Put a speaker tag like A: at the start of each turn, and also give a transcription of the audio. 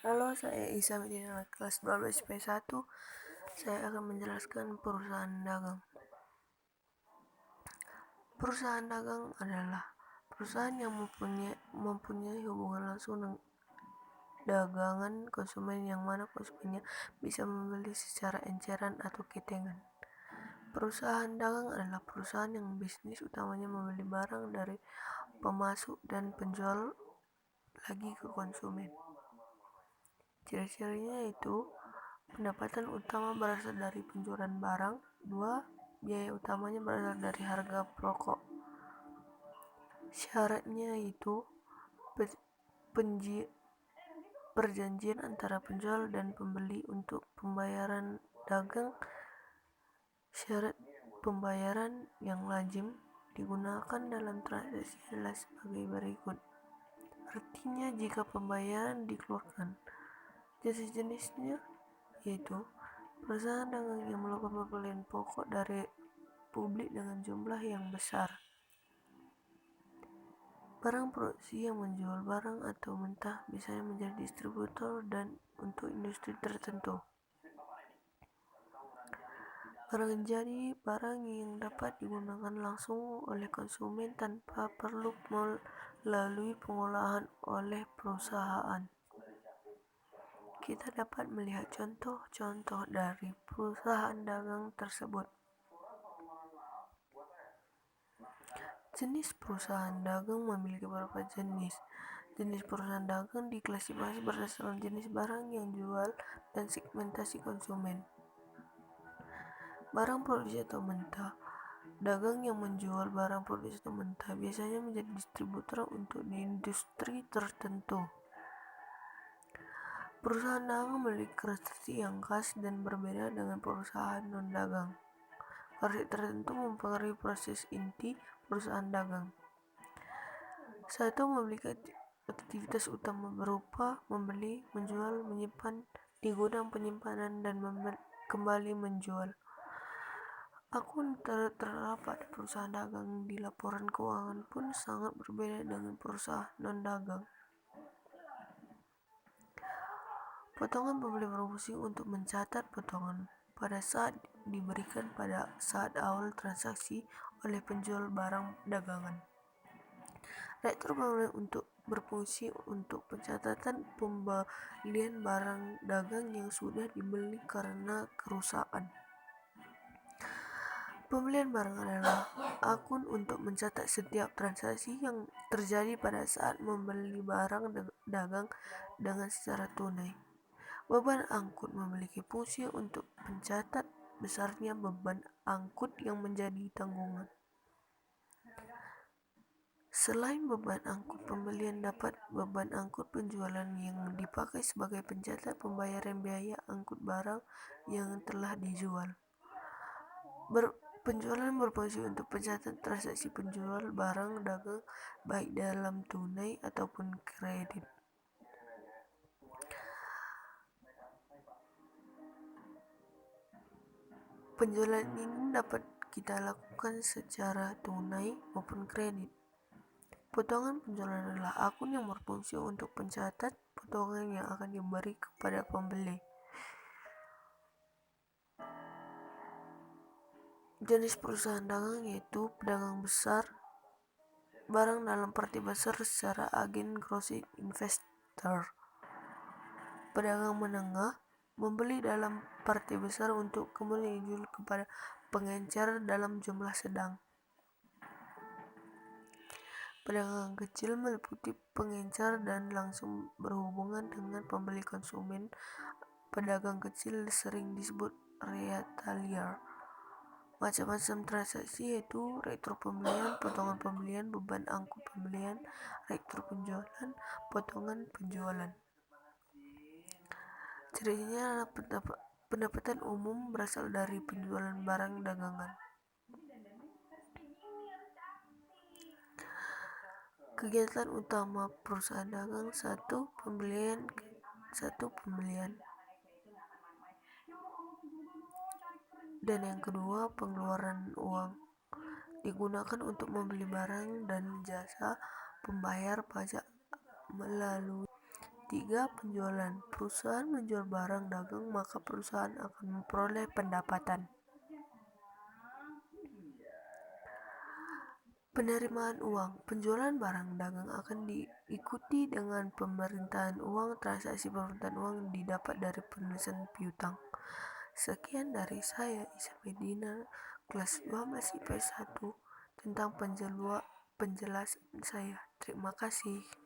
A: Halo, saya Isa Medina kelas 12 P1. Saya akan menjelaskan perusahaan dagang. Perusahaan dagang adalah perusahaan yang mempunyai hubungan langsung dengan dagangan konsumen, yang mana konsumennya bisa membeli secara enceran atau ketengan. Perusahaan dagang adalah perusahaan yang bisnis utamanya membeli barang dari pemasok dan penjual lagi ke konsumen. Ciri-cirinya yaitu pendapatan utama berasal dari penjualan barang. 2. Biaya utamanya berasal dari harga pokok. Syaratnya yaitu perjanjian antara penjual dan pembeli untuk pembayaran dagang. Syarat pembayaran yang lazim digunakan dalam transaksi adalah sebagai berikut. Artinya, jika pembayaran dikeluarkan, jenis-jenisnya yaitu perusahaan dagang yang melakukan pembelian pokok dari publik dengan jumlah yang besar. Barang produksi yang menjual barang atau mentah, biasanya menjadi distributor dan untuk industri tertentu. Barang jadi barang yang dapat digunakan langsung oleh konsumen tanpa perlu melalui pengolahan oleh perusahaan. Kita dapat melihat contoh-contoh dari perusahaan dagang tersebut. Jenis perusahaan dagang memiliki beberapa jenis. Jenis perusahaan dagang diklasifikasi berdasarkan jenis barang yang dijual dan segmentasi konsumen. Barang produksi atau mentah. Dagang yang menjual barang produksi atau mentah biasanya menjadi distributor untuk di industri tertentu. Perusahaan dagang memiliki karakteristik yang khas dan berbeda dengan perusahaan non-dagang. Karakteristik tertentu mempengaruhi proses inti perusahaan dagang. 1. Memiliki aktivitas utama berupa membeli, menjual, menyimpan di gudang penyimpanan, dan kembali menjual. Akun tertera pada perusahaan dagang di laporan keuangan pun sangat berbeda dengan perusahaan non-dagang. Potongan pembeli berfungsi untuk mencatat potongan pada saat diberikan pada saat awal transaksi oleh penjual barang dagangan. Rektor pembelian berfungsi untuk pencatatan pembelian barang dagang yang sudah dibeli karena kerusakan. Pembelian barang adalah akun untuk mencatat setiap transaksi yang terjadi pada saat membeli barang dagang dengan secara tunai. Beban angkut memiliki fungsi untuk mencatat besarnya beban angkut yang menjadi tanggungan. Selain beban angkut pembelian, dapat beban angkut penjualan yang dipakai sebagai pencatat pembayaran biaya angkut barang yang telah dijual. Penjualan berfungsi untuk pencatat transaksi penjual barang dagang baik dalam tunai ataupun kredit. Penjualan ini dapat kita lakukan secara tunai maupun kredit. Potongan penjualan adalah akun yang berfungsi untuk mencatat potongan yang akan diberi kepada pembeli. Jenis perusahaan dagang yaitu pedagang besar, barang dalam parti besar secara agen grossist investor. Pedagang menengah, membeli dalam parti besar untuk kemudian dijual kepada pengencer dalam jumlah sedang. Pedagang kecil meliputi pengencer dan langsung berhubungan dengan pembeli konsumen. Pedagang kecil sering disebut retailer. Macam-macam transaksi yaitu rektor pembelian, potongan pembelian, beban angkut pembelian, rektor penjualan, potongan penjualan. Cirinya adalah pendapatan umum berasal dari penjualan barang dagangan. Kegiatan utama perusahaan dagang: 1. Pembelian. Dan yang kedua, pengeluaran uang digunakan untuk membeli barang dan jasa, pembayar pajak melalui. Ketiga, penjualan. Perusahaan menjual barang dagang, maka perusahaan akan memperoleh pendapatan. Penerimaan uang. Penjualan barang dagang akan diikuti dengan pemerintahan uang. Transaksi pemerintahan uang didapat dari penulisan piutang. Sekian dari saya, Isa Medina, kelas 12 IPS 1, tentang penjelasan saya. Terima kasih.